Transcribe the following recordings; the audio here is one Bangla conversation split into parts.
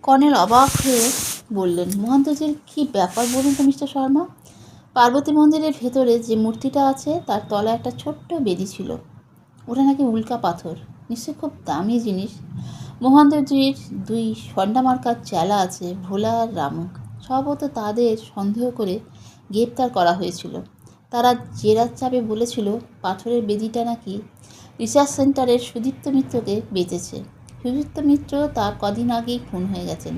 কর্নেল অবাক হয়ে বললেন, মহান্তজির কী ব্যাপার বলুন তো মিস্টার শর্মা? পার্বতী মন্দিরের ভেতরে যে মূর্তিটা আছে তার তলায় একটা ছোট্ট বেদি ছিল। ওটা নাকি উল্কা পাথর, নিশ্চয়ই খুব দামি জিনিস। মহান্তজির 2 সন্ডামার্কার চেলা আছে, ভোলা আর রামু। সম্ভবত তাদের সন্দেহ করে গ্রেপ্তার করা হয়েছিল। তারা জেরার চাপে বলেছিল পাথরের বেদিটা নাকি রিসার্চ সেন্টারের সুদীপ্ত মিত্রকে বেচেছে। সুদীপ্ত মিত্র তার কদিন আগেই খুন হয়ে গেছেন।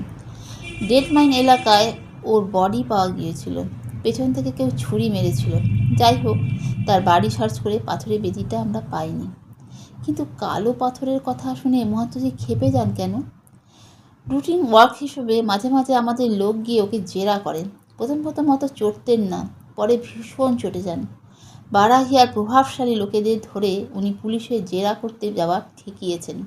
ডেড মাইন এলাকায় ওর বডি পাওয়া গিয়েছিল। পেছন থেকে কেউ ছুরি মেরেছিল। যাই হোক, তার বাড়ি সার্চ করে পাথরের বেদিটা আমরা পাইনি। কিন্তু কালো পাথরের কথা শুনে মহান্তজি ক্ষেপে যান কেন? রুটিন ওয়ার্ক হিসেবে মাঝে মাঝে আমাদের লোক গিয়ে ওকে জেরা করেন। প্রথম অত চটতেন না, পরে ভীষণ চটে যান। বারাহি আর প্রভাবশালী লোকেদের ধরে উনি পুলিশে জেরা করতে যাওয়া ঠেকিয়েছেন।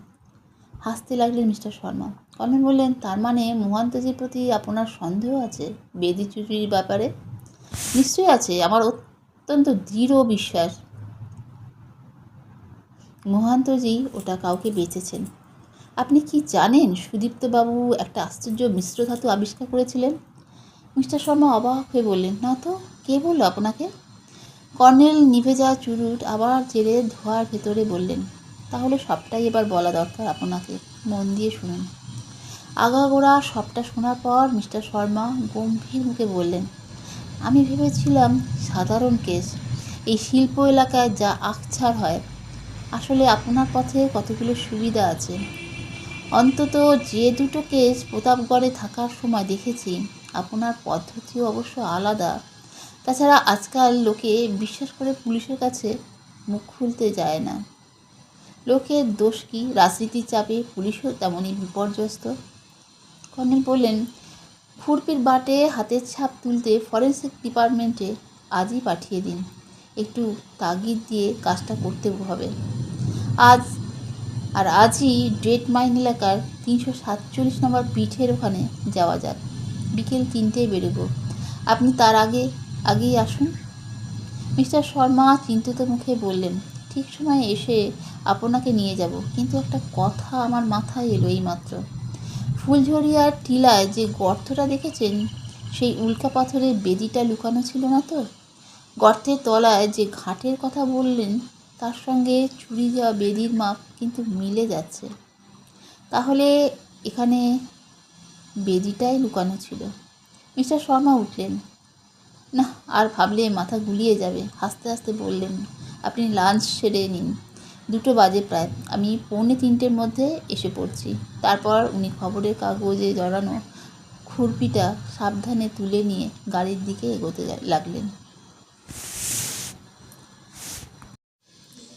হাসতে লাগলেন মিস্টার শর্মা। কর্নেল বললেন, তার মানে মহান্তজির প্রতি আপনার সন্দেহ আছে বেদি চুরির ব্যাপারে? নিশ্চয়ই আছে, আমার অত্যন্ত দৃঢ় বিশ্বাস মহান্তজি ওটা কাউকে বেচেছেন। আপনি কি জানেন সুদীপ্তবাবু একটা আশ্চর্য মিশ্র ধাতু আবিষ্কার করেছিলেন? মিস্টার শর্মা অবাক হয়ে বললেন, না তো, কে বলল আপনাকে? কর্নেল নিভে যাওয়া চুরুট আবার জেরে ধোয়ার ভেতরে বললেন, তাহলে সবটাই এবার বলা দরকার আপনাকে, মন দিয়ে শুনুন। আগাগোড়া সবটা শোনার পর মিস্টার শর্মা গম্ভীর মুখে বললেন, আমি ভেবেছিলাম সাধারণ কেস, এই শিল্প এলাকায় যা আকছার হয়। আসলে আপনার পথে কতগুলো সুবিধা আছে। অন্তত যে 2টো কেস প্রতাপগড়ে থাকার সময় দেখেছি, আপনার পদ্ধতিও অবশ্য আলাদা। তাছাড়া আজকাল লোকে বিশ্বাস করে পুলিশের কাছে মুখ খুলতে যায় না। লোকের দোষ কি? রাজনীতির চাপে পুলিশও তেমনই বিপর্যস্ত। কর্নেল বললেন, খুরপির বাটে হাতের ছাপ তুলতে ফরেন্সিক ডিপার্টমেন্টে আজই পাঠিয়ে দিন। একটু তাগিদ দিয়ে কাজটা করতে হবে। আজই ডেড মাইন এলাকার 347 নম্বর পিঠের ওখানে যাওয়া যাক। বিকেল 3টেয় বেরোবো। আপনি তার আগেই আসুন। মিস্টার শর্মা চিন্তিত মুখে বললেন, ঠিক সময়ে এসে আপনাকে নিয়ে যাব, কিন্তু একটা কথা আমার মাথায় এলো এইমাত্র। ফুলঝরিয়ার টিলায় যে গর্তটা দেখেছেন, সেই উল্কা পাথরের বেদিটা লুকানো ছিল না তো? গর্তের তলায় যে ঘাটের কথা বললেন, তার সঙ্গে চুরি যাওয়া বেদির মাপ কিন্তু মিলে যাচ্ছে। তাহলে এখানে বেদিটাই লুকানো ছিল। মিস্টার শর্মা উঠলেন। না, আর ভাবলে মাথা গুলিয়ে যাবে। হাসতে হাসতে বললেন, আপনি লাঞ্চ সেরে নিন। 2টো বাজে প্রায়। আমি 2:45-র মধ্যে এসে পড়ছি। তারপর উনি খবরের কাগজে জড়ানো খুরপিটা সাবধানে তুলে নিয়ে গাড়ির দিকে এগোতে লাগলেন।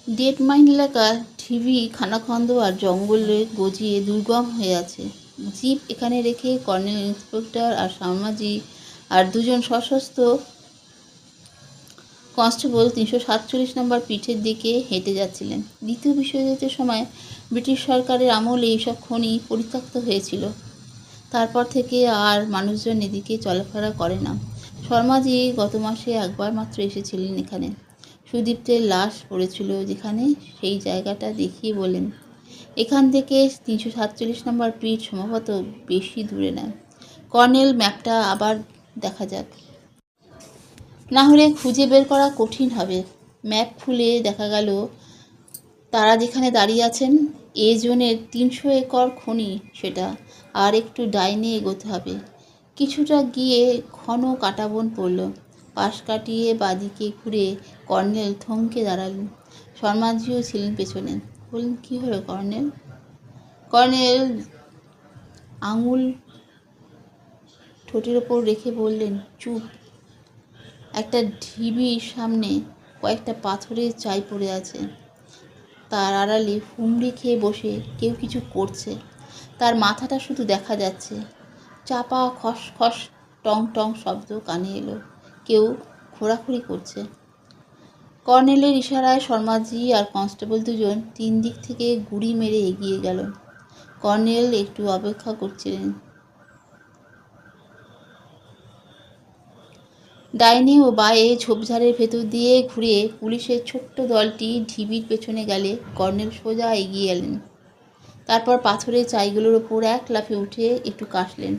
ডেড মাইন এলাকা ঢিবি খানাখন্দ আর জঙ্গলে গজিয়ে দুর্গম হয়ে আছে। জিপ এখানে রেখে কর্নেল ইন্সপেক্টর আর শর্মাজি আর 2জন সশস্ত্র কনস্টেবল 347 নম্বর পিঠের দিকে হেঁটে যাচ্ছিলেন। দ্বিতীয় বিশ্বযুদ্ধের সময় ব্রিটিশ সরকারের আমলে এইসব খনি পরিত্যক্ত হয়েছিল। তারপর থেকে আর মানুষজন এদিকে চলাফেরা করে না। শর্মাজি গত মাসে একবার মাত্র এসেছিলেন এখানে। সুদীপ্তের লাশ পড়েছিল যেখানে, সেই জায়গাটা দেখিয়ে বলেন, এখান থেকে 347 নম্বর পিঠ সম্ভবত বেশি দূরে না। কর্নেল, ম্যাপটা আবার দেখা যাক। না হলে খুঁজে বের করা কঠিন হবে। ম্যাপ খুলে দেখা গেল তারা যেখানে দাঁড়িয়ে আছেন, এ জোনের 300 একর খনি সেটা। আর একটু ডাইনে এগোতে হবে। কিছুটা গিয়ে ঘন কাঁটাবন পড়ল। পাশ কাটিয়ে বাদিকে ঘুরে কর্নেল থমকে দাঁড়ালেন। শর্মাজিও ছিলেন পেছনে। বললেন, কী হলো কর্নেল? কর্নেল আঙুল ঠোঁটের ওপর রেখে বললেন, চুপ। একটা ঢিবির সামনে কয়েকটা পাথরের চাই পড়ে আছে। তার আড়ালে হুমড়ি খেয়ে বসে কেউ কিছু করছে। তার মাথাটা শুধু দেখা যাচ্ছে। চাপা খস খস টং টং শব্দ কানে এলো। কেউ খোঁড়াখুড়ি করছে। কর্নেলের ইশারায় শর্মাজি আর কনস্টেবল 2জন 3 দিক থেকে গুড়ি মেরে এগিয়ে গেল। কর্নেল একটু অপেক্ষা করছিলেন। ডাইনে ও বাঁয়ে ঝোপঝাড়ের ভেতর দিয়ে ঘুরে পুলিশের ছোট্ট দলটি ঢিবির পেছনে গেলে কর্নেল সোজা এগিয়ে এলেন। তারপর পাথরের চাইগুলোর ওপর এক লাফে উঠে একটু কাশলেন।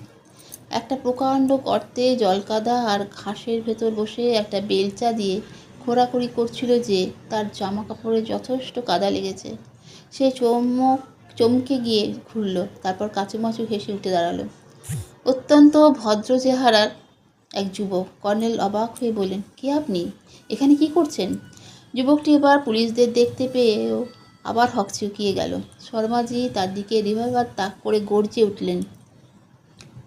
একটা প্রকাণ্ড গর্তে জলকাদা আর ঘাসের ভেতর বসে একটা বেলচা দিয়ে খোঁড়াখুড়ি করছিল যে তার জামা কাপড়ে যথেষ্ট কাদা লেগেছে। সে চমকে গিয়ে ঘুরল, তারপর কাচুমাচু হেসে উঠে দাঁড়ালো। অত্যন্ত ভদ্র চেহারার এক যুবক। কর্নেল অবাক হয়ে বললেন, কে আপনি? এখানে কি করছেন? যুবকটি এবার পুলিশদের দেখতে পেয়েও আবার হকচকিয়ে গেল। শর্মাজি তার দিকে রিভলভার তাক করে গর্জে উঠলেন,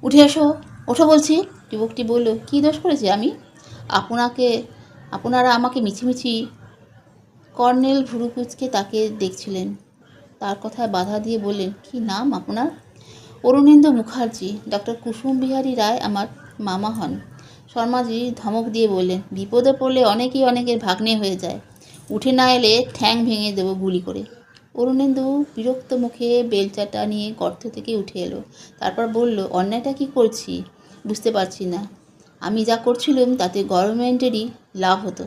উঠে এসো, ওঠো বলছি। যুবকটি বলল, কী দোষ করেছি আমি? আপনারা আমাকে মিছিমিছি। কর্নেল ভুরু কুঁচকে তাকে দেখছিলেন। তার কথায় বাধা দিয়ে বললেন, কি নাম আপনার? অরুণেন্দু মুখার্জি। ডক্টর কুসুম বিহারী রায় আমার মামা হন। শর্মাজি ধমক দিয়ে বললেন, বিপদে পড়লে অনেকেই অনেকের ভাগ্নে হয়ে যায়। উঠে না এলে ঠ্যাং ভেঙে দেব গুলি করে। অরুণেন্দু বিরক্ত মুখে বেলচাটা নিয়ে গর্ত থেকে উঠে এলো। তারপর বলল, অন্যায়টা কি করছি বুঝতে পারছি না। আমি যা করছিলাম তাতে গভর্নমেন্টেরই লাভ হতো।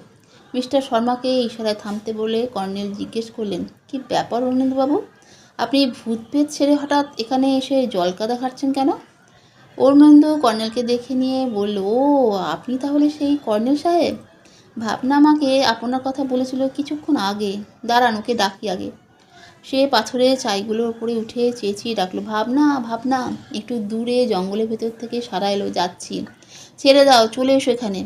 মিস্টার শর্মাকে ইশারায় থামতে বলে কর্নেল জিজ্ঞেস করলেন, কি ব্যাপার অরুণেন্দুবাবু? আপনি ভূতপেত ছেড়ে হঠাৎ এখানে এসে জলকাদা খাচ্ছেন কেন? অরুণেন্দু কর্নেলকে দেখে নিয়ে বলল, ও আপনি তাহলে সেই কর্নেল সাহেব? ভাবনা আমাকে আপনার কথা বলেছিল কিছুক্ষণ আগে। দাঁড়ান, ওকে ডাকি আগে। সে পাথরের চাইগুলোর উপরে উঠে চেঁচিয়ে ডাকলো, ভাবনা, ভাবনা। একটু দূরে জঙ্গলের ভেতর থেকে সাড়া এলো, যাচ্ছি। ছেড়ে দাও, চলে এসো এখানে।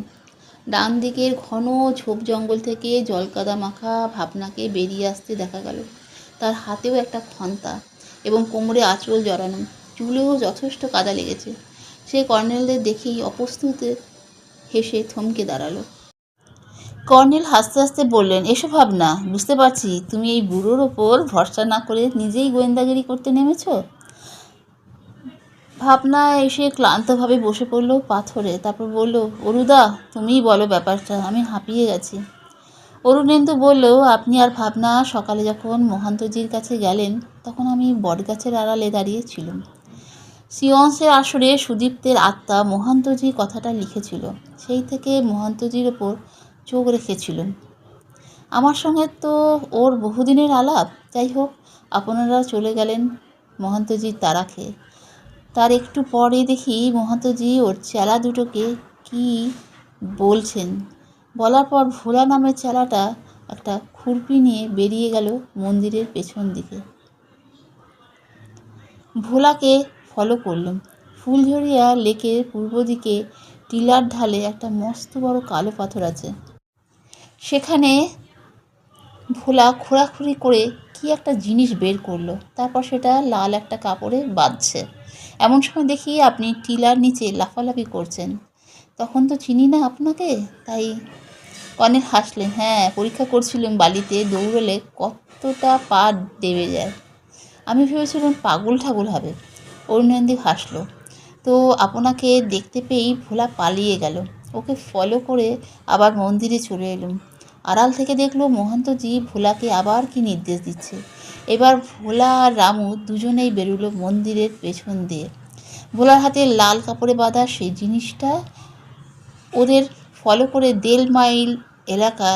ডান দিকের ঘন ঝোপ জঙ্গল থেকে জলকাদা মাখা ভাবনাকে বেরিয়ে আসতে দেখা গেল। তার হাতেও একটা খন্তা এবং কোমরে আঁচল জড়ানো, চুলেও যথেষ্ট কাদা লেগেছে। সে কর্নেলদের দেখেই অপ্রস্তুতে হেসে থমকে দাঁড়ালো। কর্নেল হাসতে হাসতে বললেন, এসো ভাবনা, বুঝতে পারছি তুমি এই বুড়োর ওপর ভরসা না করে নিজেই গোয়েন্দাগিরি করতে নেমেছ। ভাবনা এসে ক্লান্তভাবে বসে পড়ল পাথরে। তারপর বলল, অরুদা, তুমিই বলো ব্যাপারটা, আমি হাঁপিয়ে গেছি। অরুণেন্দু বলল, আপনি আর ভাবনা সকালে যখন মহান্তজির কাছে গেলেন তখন আমি বটগাছের আড়ালে দাঁড়িয়েছিলাম। সিয়ন্সের আসরে সুদীপ্তের আত্মা মহান্তজি কথাটা লিখেছিল। সেই থেকে মহান্তজির ওপর চোখ রেখেছিলাম। আমার সঙ্গে তো ওর বহুদিনের আলাপ। যাই হোক, আপনারা চলে গেলেন মহান্তজির তাড়া খেয়ে। তার একটু পরে দেখি মহান্তজি ওর চেলা দুটোকে কি বলছেন। বলার পর ভোলা নামের চেলাটা একটা খুরপি নিয়ে বেরিয়ে গেল মন্দিরের পেছন দিকে। ভোলাকে ফলো করলাম। ফুলঝরিয়া লেকের পূর্ব দিকে টিলার ঢালে একটা মস্ত বড় কালো পাথর আছে। সেখানে ভোলা খোঁড়াখুড়ি করে কি একটা জিনিস বের করলো। তারপর সেটা লাল একটা কাপড়ে বাঁধছে। এমন সময় দেখি আপনি টিলার নিচে লাফালাফি করছেন। তখন তো চিনি না আপনাকে, তাই। কর্নেল হাসলেন, হ্যাঁ, পরীক্ষা করছিলাম বালিতে দৌড়লে কতটা পা দেবে যায়। আমি ভেবেছিলাম পাগল ঠাগল হবে। অরুণেন্দু হাসলো। তো আপনাকে দেখতে পেয়েই ভোলা পালিয়ে গেল। ওকে ফলো করে আবার মন্দিরে চলে এলুম। আড়াল থেকে দেখলো মহান্তজি ভোলাকে আবার কি নির্দেশ দিচ্ছে। এবার ভোলা আর রামু দুজনেই বেরোলো মন্দিরের পেছন দিয়ে। ভোলার হাতে লাল কাপড়ে বাঁধা সেই জিনিসটা ওদের ফলো করে 1.5 মাইল এলাকা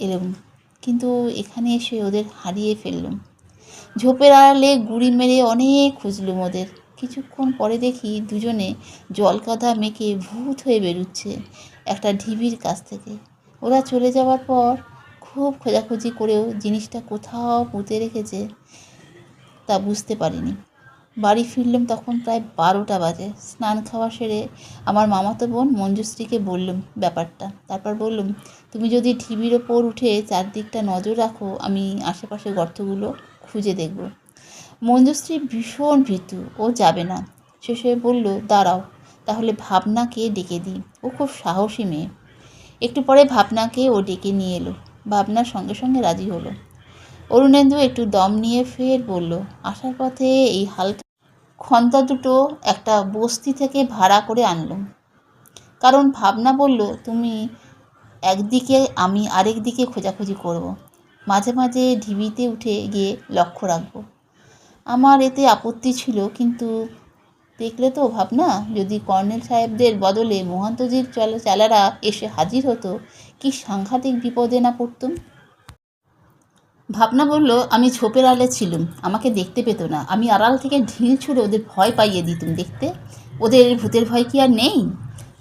এলাম, কিন্তু এখানে এসে ওদের হারিয়ে ফেললুম। ঝোপের আড়ালে গুড়ি মেরে অনেক খুঁজলুম ওদের। কিছুক্ষণ পরে দেখি দুজনে জলকাদা মেখে ভূত হয়ে বেরুচ্ছে একটা ঢিবির কাছ থেকে। ওরা চলে যাওয়ার পর খুব খোঁজাখুঁজি করেও জিনিসটা কোথাও পুঁতে রেখেছে তা বুঝতে পারিনি। বাড়ি ফিরলাম তখন প্রায় 12টা বাজে। স্নান খাওয়া সেরে আমার মামাতো বোন মঞ্জুশ্রীকে বললাম ব্যাপারটা। তারপর বললাম, তুমি যদি ঢিবির ওপর উঠে চারদিকটা নজর রাখো, আমি আশেপাশে গর্তগুলো খুঁজে দেখব। মঞ্জুশ্রী ভীষণ ভীতু, ও যাবে না। শেষে বলল, দাঁড়াও, তাহলে ভাবনাকে ডেকে দিই, ও খুব সাহসী মেয়ে। একটু পরে ভাবনাকে ও ডেকে নিয়ে এলো। ভাবনার সঙ্গে সঙ্গে রাজি হলো। অরুণেন্দু একটু দম নিয়ে ফের বলল, আসার পথে এই হালকা খন্তা দুটো একটা বস্তি থেকে ভাড়া করে আনলাম। কারণ ভাবনা বলল, তুমি একদিকে, আমি আরেক দিকে খোঁজাখুঁজি করব। মাঝে মাঝে ঢিবিতে উঠে গিয়ে লক্ষ্য রাখব। আমার এতে আপত্তি ছিল, কিন্তু দেখলে তো ভাবনা, যদি কর্নেল সাহেবদের বদলে মহান্তজির চালারা এসে হাজির হতো, কি সাংঘাতিক বিপদে না পড়তুম। ভাবনা বলল, আমি ঝোপের আড়ালে ছিলুম, আমাকে দেখতে পেত না। আমি আড়াল থেকে ঢিল ছুঁড়ে ওদের ভয় পাইয়ে দিতুম দেখতে। ওদের ভূতের ভয় কি আর নেই?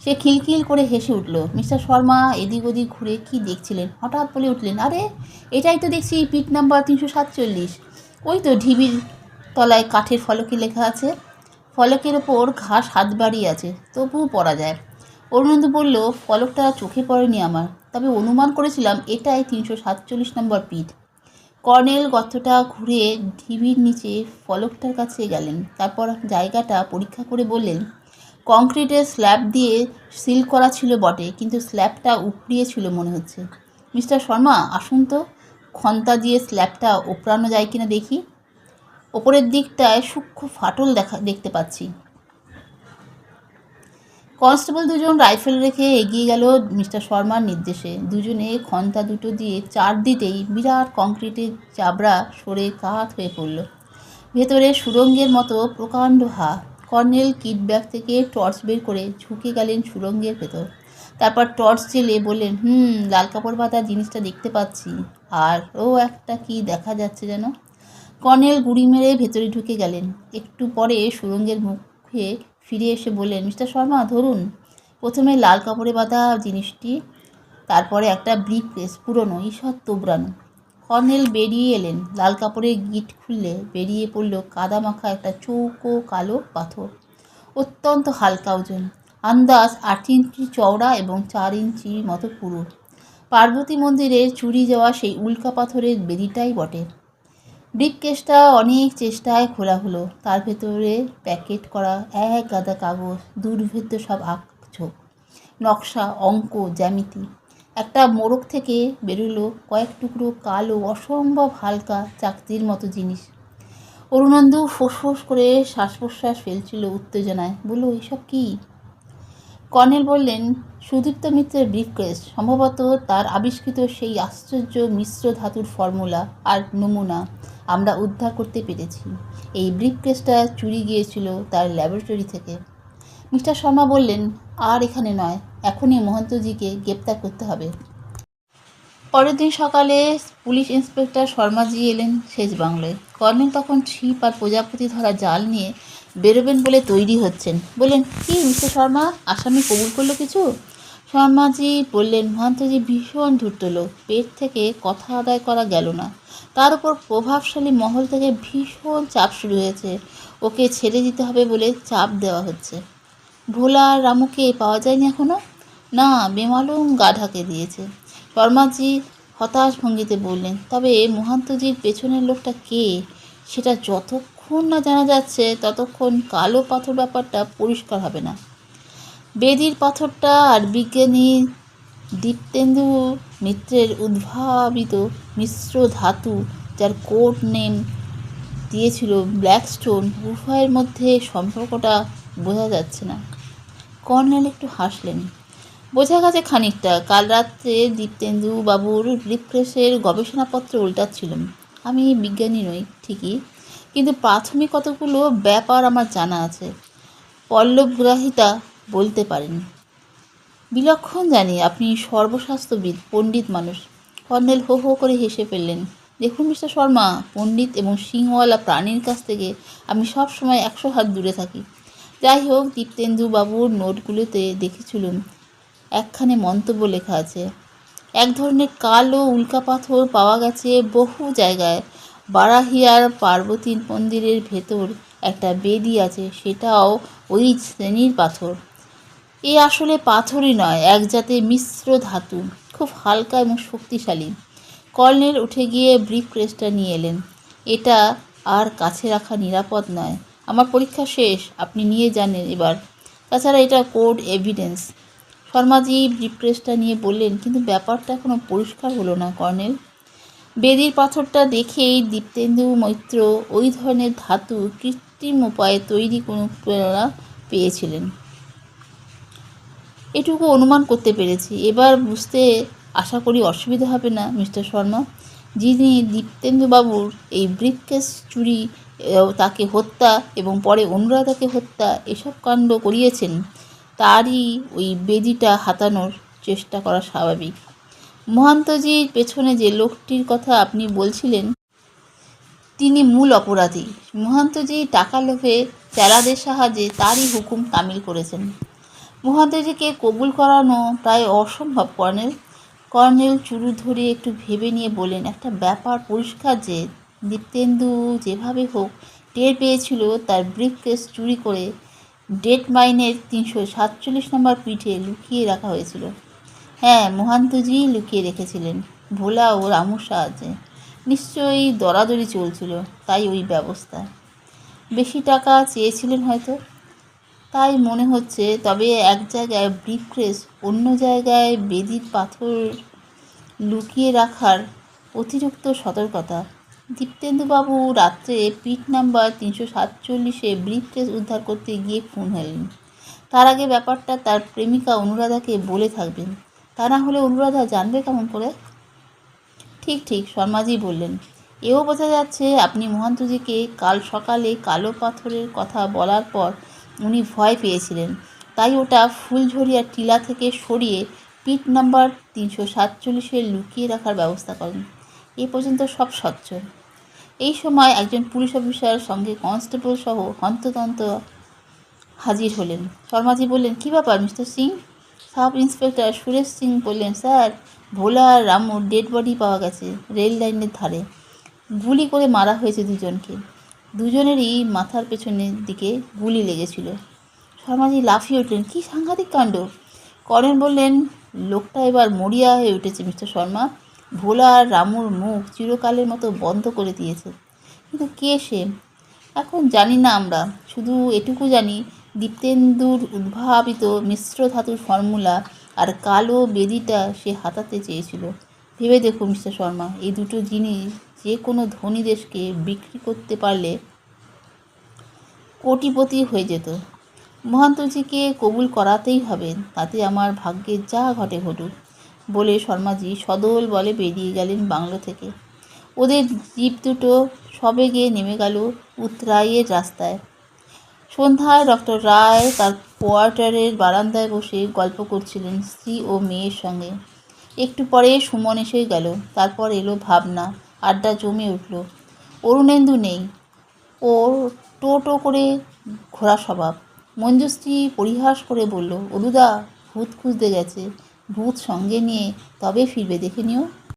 সে খিলখিল করে হেসে উঠল। মিস্টার শর্মা এদিক ওদিক ঘুরে কি দেখছিলেন, হঠাৎ বলে উঠলেন, আরে এটাই তো দেখছি পিট নাম্বার 347। ওই তো ঢিবির তলায় কাঠের ফলকে লেখা আছে। ফলকের ওপর ঘাস হাত বাড়িয়ে আছে, তবুও পড়া যায়। অরুণাদু বলল, ফলকটা চোখে পড়েনি আমার, তবে অনুমান করেছিলাম এটাই 347 নম্বর পিট। কর্নেল গর্তটা ঘুরে ঢিবির নিচে ফলকটার কাছে গেলেন। তারপর জায়গাটা পরীক্ষা করে বললেন, কংক্রিটের স্ল্যাব দিয়ে সিল করা ছিল বটে, কিন্তু স্ল্যাবটা উপড়িয়ে ছিল মনে হচ্ছে। মিস্টার শর্মা আসুন তো, খন্তা দিয়ে স্ল্যাবটা ওপড়ানো যায় কিনা দেখি। ওপরের দিকটায় সূক্ষ্ম ফাটল দেখতে পাচ্ছি। কনস্টেবল দুজন রাইফেল রেখে এগিয়ে গেল মিস্টার শর্মার নির্দেশে। দুজনে খন্তা দুটো দিয়ে চার দিতেই বিরাট কংক্রিটের চাবড়া সরে কাত হয়ে পড়ল। ভেতরে সুড়ঙ্গের মতো প্রকাণ্ড হা। কর্নেল কিট ব্যাগ থেকে টর্চ বের করে ঝুঁকে গেলেন সুড়ঙ্গের ভেতর। তারপর টর্চ জেলে বললেন, লাল কাপড় বাঁধা জিনিসটা দেখতে পাচ্ছি, আর একটা কি দেখা যাচ্ছে যেন। কর্নেল গুড়ি মেরে ভেতরে ঢুকে গেলেন। একটু পরে সুড়ঙ্গের মুখে ফিরে এসে বললেন, মিস্টার শর্মা ধরুন। প্রথমে লাল কাপড়ে বাঁধা জিনিসটি, তারপরে একটা ব্রিক প্রেস, পুরনো, ঈষৎ তোবড়ানো। কর্নেল বেরিয়ে এলেন। লাল কাপড়ের গিট খুললে বেরিয়ে পড়ল কাদা মাখা একটা চৌকো কালো পাথর, অত্যন্ত হালকা ওজন, আন্দাজ 8 ইঞ্চি চওড়া এবং 4 ইঞ্চি মতো পুরু। পার্বতী মন্দিরের চুরি যাওয়া সেই উল্কা পাথরের বেদিটাই বটে। ব্রিফকেসটা অনেক চেষ্টায় খোলা হলো। তার ভেতরে প্যাকেট করা এক গাদা কাগজ, দুর্ভেদ্য সব আঁকঝোঁক, নকশা, অঙ্ক, জ্যামিতি। একটা মোড়ক থেকে বেরোলো কয়েক টুকরো কালো অসম্ভব হালকা চাকতির মতো জিনিস। অরুণান্দু ফোঁস করে শ্বাস প্রশ্বাস ফেলছিল উত্তেজনায়। বলল, এসব কি? কর্নেল বললেন, সুদীপ্ত মিত্রের ব্রিফকেস, সম্ভবত তার আবিষ্কৃত সেই আশ্চর্য মিশ্র ধাতুর ফর্মুলা আর নমুনা আমরা উদ্ধার করতে পেরেছি। এই ব্রিফকেসটা চুরি গিয়েছিল তার ল্যাবরেটরি থেকে। মিস্টার শর্মা বললেন, আর এখানে নয়, এখনই মহন্তজিকে গ্রেপ্তার করতে হবে। পরের দিন সকালে পুলিশ ইন্সপেক্টর শর্মাজি এলেন সেচ বাংলায়। কর্নেল তখন ছিপ আর প্রজাপতি ধরা জাল নিয়ে বেরোবেন বলে তৈরি হচ্ছেন। বললেন, কি মিস্টার শর্মা, আসামি কবুল করলো কিছু? শর্মাজি বললেন, মহন্তজি ভীষণ ধূর্ত লোক, পেট থেকে কথা আদায় করা গেল না। তার উপর প্রভাবশালী মহল থেকে ভীষণ চাপ শুরু হয়েছে। ওকে ছেড়ে দিতে হবে বলে চাপ দেওয়া হচ্ছে। ভোলা আর রামুকে পাওয়া যায়নি এখনো? না, বেমালুম গা ঢাকে দিয়েছে। শর্মাজি হতাশ ভঙ্গিতে বললেন, তবে মহান্তজির পেছনের লোকটা কে, সেটা যতক্ষণ না জানা যাচ্ছে ততক্ষণ কালো পাথর ব্যাপারটা পরিষ্কার হবে না। বেদির পাথরটা আর বিজ্ঞানী দীপ্তেন্দু মিত্রের উদ্ভাবিত মিশ্র ধাতু, যার কোড নেম দিয়েছিল ব্ল্যাকস্টোন, উভয়ের মধ্যে সম্পর্কটা বোঝা যাচ্ছে না। কর্নেল একটু হাসলেন। বোঝা গেছে খানিকটা। কাল রাত্রে দীপ্তেন্দু বাবুর ব্রিফকেসের গবেষণাপত্র উল্টাচ্ছিলাম। আমি বিজ্ঞানী নই ঠিকই, কিন্তু প্রাথমিক কতগুলো ব্যাপার আমার জানা আছে। পল্লবগ্রাহিতা বলতে পারেন। বিলক্ষণ জানি আপনি সর্বশাস্ত্রবিদ, পণ্ডিত মানুষ। কর্নেল হো হো করে হেসে ফেললেন। দেখুন মিস্টার শর্মা, পণ্ডিত এবং সিংওয়ালা প্রাণীর কাছ থেকে আমি সব সময় 100 হাত দূরে থাকি। যাই হোক, দীপ্তেন্দু বাবুর নোটগুলোতে দেখেছিলুম একখানে মন্তব্য লেখা আছে। এক ধরনের কালো উল্কা পাথর পাওয়া গেছে বহু জায়গায়। বারাহিয়ার পার্বতী মন্দিরের ভেতর একটা বেদি আছে, সেটাও ওই শ্রেণীর পাথর। এ আসলে পাথরই নয়, এক জাতের মিশ্র ধাতু, খুব হালকা এবং শক্তিশালী। কর্নেল উঠে গিয়ে ব্রিফকেসটা নিয়ে এলেন। এটা আর কাছে রাখা নিরাপদ নয়। আমার পরীক্ষা শেষ, আপনি নিয়ে জানেন এবার। তাছাড়া এটা কোর্ট এভিডেন্স। শর্মাজি ব্রিফকেসটা নিয়ে বললেন, কিন্তু ব্যাপারটা এখনও পরিষ্কার হলো না কর্নেল। বেদির পাথরটা দেখেই দীপ্তেন্দু মৈত্র ওই ধরনের ধাতু কৃত্রিম উপায়ে তৈরি কোনো প্রেরণা পেয়েছিলেন, এটুকু অনুমান করতে পেরেছি। এবার বুঝতে আশা করি অসুবিধা হবে না মিস্টার শর্মা। যিনি দীপ্তেন্দুবাবুর এই ব্রিফকেস চুরি, তাকে হত্যা এবং পরে অনুরাধাকে হত্যা, এসব কাণ্ড করিয়েছেন, তারই ওই বেদিটা হাতানোর চেষ্টা করা স্বাভাবিক। মহান্তজির পেছনে যে লোকটির কথা আপনি বলছিলেন তিনি মূল অপরাধী। মহান্তজি টাকা লোভে চেলাদের সাহায্যে তারই হুকুম তামিল করেছেন। মহান্তজিকে কবুল করানো প্রায় অসম্ভব কর্নেল। কর্নেল চুরু ধরে একটু ভেবে নিয়ে বললেন, একটা ব্যাপার পরিষ্কার যে দীপ্তেন্দু যেভাবে হোক টের পেয়েছিল তার ব্রিফকেস চুরি করে ডেট মাইনের 347 নম্বর পিঠে লুকিয়ে রাখা হয়েছিল। হ্যাঁ, মহান্তজি লুকিয়ে রেখেছিলেন ভোলা ও রামুর সাহায্যে। নিশ্চয়ই দরাদরি চলছিল, তাই ওই ব্যবস্থা। বেশি টাকা চেয়েছিলেন হয়তো, তাই মনে হচ্ছে। তবে এক জায়গায় ব্রিফকেস, অন্য জায়গায় বেদির পাথর লুকিয়ে রাখার অতিরিক্ত সতর্কতা। দীপ্তেন্দুবাবু রাত্রে পিট নাম্বার 347-এ ব্রিফকেস উদ্ধার করতে গিয়ে খুন হলেন। তার আগে ব্যাপারটা তার প্রেমিকা অনুরাধাকে বলে থাকবেন। তা না হলে অনুরাধা জানবে কেমন করে? ঠিক ঠিক, শর্মাজি বললেন। এও বোঝা যাচ্ছে আপনি মহান্তজিকে কাল সকালে কালো পাথরের কথা বলার পর উনি ভয় পেয়েছিলেন, তাই ওটা ফুলঝরিয়া টিলা থেকে সরিয়ে পিট নাম্বার 347-এ লুকিয়ে রাখার ব্যবস্থা করেন। এ পর্যন্ত সব স্বচ্ছ। এই সময় একজন পুলিশ অফিসার সঙ্গে কনস্টেবল সহ হন্তদন্ত হাজির হলেন। শর্মাজি বললেন, কী ব্যাপার mister Singh? Sub inspector Suresh Singh বললেন, স্যার, ভোলা আর রামুর ডেড বডি পাওয়া গেছে রেল লাইনের ধারে। গুলি করে মারা হয়েছে দুজনকে। দুজনেরই মাথার পেছনের দিকে গুলি লেগেছিল। শর্মাজি লাফিয়ে উঠলেন, কী সাংঘাতিক কাণ্ড! কর্নেল বললেন, লোকটা এবার মরিয়া হয়ে উঠেছে মিস্টার শর্মা। ভোলা আর রামুর মুখ চিরকালের মতো বন্ধ করে দিয়েছে। কিন্তু কে সে এখন জানি না আমরা। শুধু এটুকু জানি, দীপ্তেন্দুর উদ্ভাবিত মিশ্র ধাতুর ফর্মুলা আর কালো বেদিটা সে হাতাতে চেয়েছিল। ভেবে দেখুন মিস্টার শর্মা, এই দুটো জিনিস যে কোনো ধনী দেশকে বিক্রি করতে পারলে কোটিপতি হয়ে যেত। মহান্তজিকে কবুল করাতেই হবে, তাতে আমার ভাগ্যে যা ঘটে ঘটুক বলে শর্মাজি সদল বলে বেরিয়ে গেলেন বাংলো থেকে। ওদের জিপ দুটো সবেগে নেমে গেল উতরাইয়ের রাস্তায়। সন্ধ্যায় ডক্টর রায় তার কোয়ার্টারের বারান্দায় বসে গল্প করছিলেন স্ত্রী ও মেয়ের সঙ্গে। একটু পরে সুমন এসে গেল। তারপর এলো ভাবনা। আড্ডা জমে উঠল। অরুণেন্দু নেই, ওর টো করে ঘোরা স্বভাব। মঞ্জুশ্রী পরিহাস করে বলল, অরুদা ভূত খুঁজতে গেছে, ভূত সঙ্গে নিয়ে তবে ফিরবে, দেখে নিও।